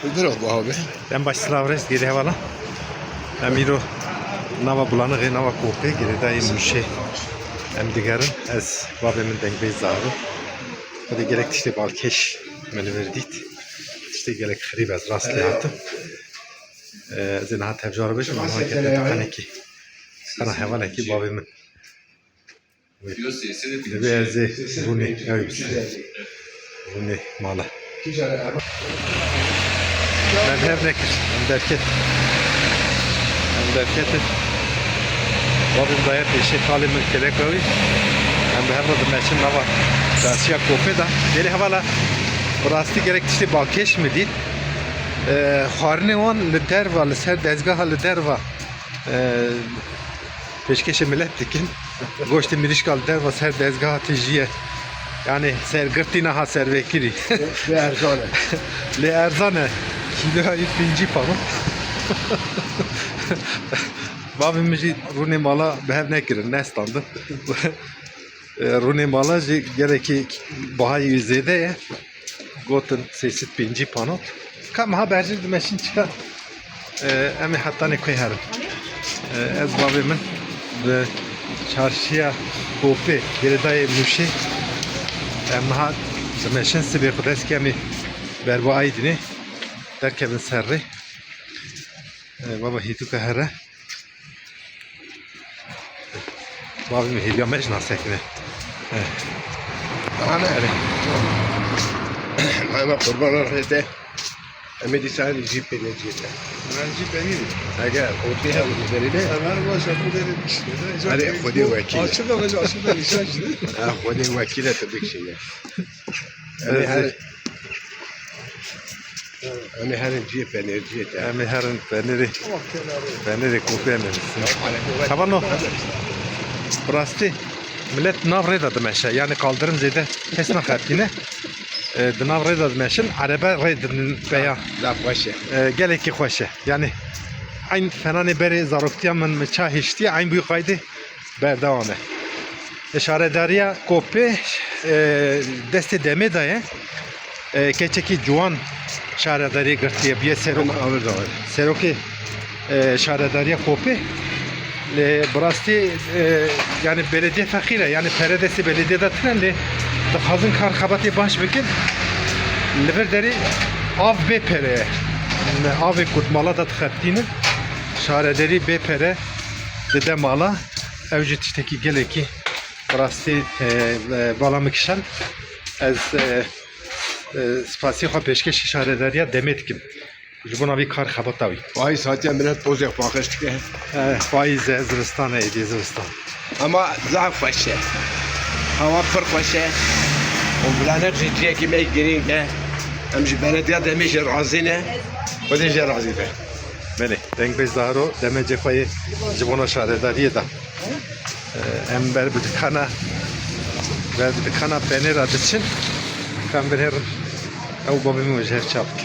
Bravo abi. Ben baş slavres geri hevala. Emiro nava bulanığı nava kope geri dayı müşe. Em digerin ez babemin dengbey zarı. Hadi gerek işte balkeş meni verdit. İşte gerek xrib ez rastli hatım. Zinaha tevcar beşim ama gerek kaneki. Kana hevala ki babemin. Ve ezi runi runi mala. Ben her nekir, derket. Derket. Babim daya peşe talimin kelekavi. Hem her adım meşin hava. Dasiya kope da. Deli havala. Burası gerek işte balkeş mi değil. Harne on le derva, le ser dezgah le derva. Peşkeşe millet dikin. Goşte mirişkal derva ser dezgah tijiye. Yani ser gırtina ha ser vekiri. Le erzane. Le erzane. Kilo ayıp pinci falan. Babimizi rune mala behev ne girin, ne standı. Rune mala gereki bahayı yüzeyde ya. Gotun sesit pinci panot. Kam haberci dimeşin çıkar. Emi hatta ne koyarım. Ez babimin ve çarşıya kopi geridayı müşe. Emha dimeşin sibe kudes kemi berbu aydini. Derkebin serri. Baba hitu kahara. Babim hediye mecna sekine. Ana öyle. Ama kurbanlar hede. Ama disal jip peneciyete. Ranci beni. Aga ortaya veride. Hemen başa bu dedi. Hadi khudi vekil. Açık bakacak açık da nişancı. Ha khudi vekile tabii şey. Ama her jip peneciyete. Emi herin beneri kopi emirsin. Kabano. Burası millet navreda demeşe. Yani kaldırım zede kesme khatine. Navreda demeşin araba redin beya. La başa. Geleki xoşe. Yani aynı fenane beri zaroktiya min meçahişti aynı bu kaydı berdavane. İşaretdariya kopi deste deme daye. Keçeki Juan şaredari gırtiye bir serok Alır da var. seroki şaredariya kopi. Burası yani belediye fakire yani peredesi belediyede trenli da hazın karkabatı baş bikin liverderi av be pere av kutmala da tıkattığını şarederi be pere dede mala evcit işteki geleki burası balamıkşan az spasiyo peşkeş şaredariya demetkim buna bir kar kabatavi. Vay zaten millet boz yapmak istiyor. Faiz Ziristan eydi Ziristan. Ama zaf başa. Hava pır başa. O bulanak ciddiye kime girince. Amca belediye demiş razine. O da razine. Beni, denk bez daro demece payı cibona şaredariye da. Ember bidikana ve bidikana pener adıçın. Kan bir herin. Ev babamı öjer çaptı.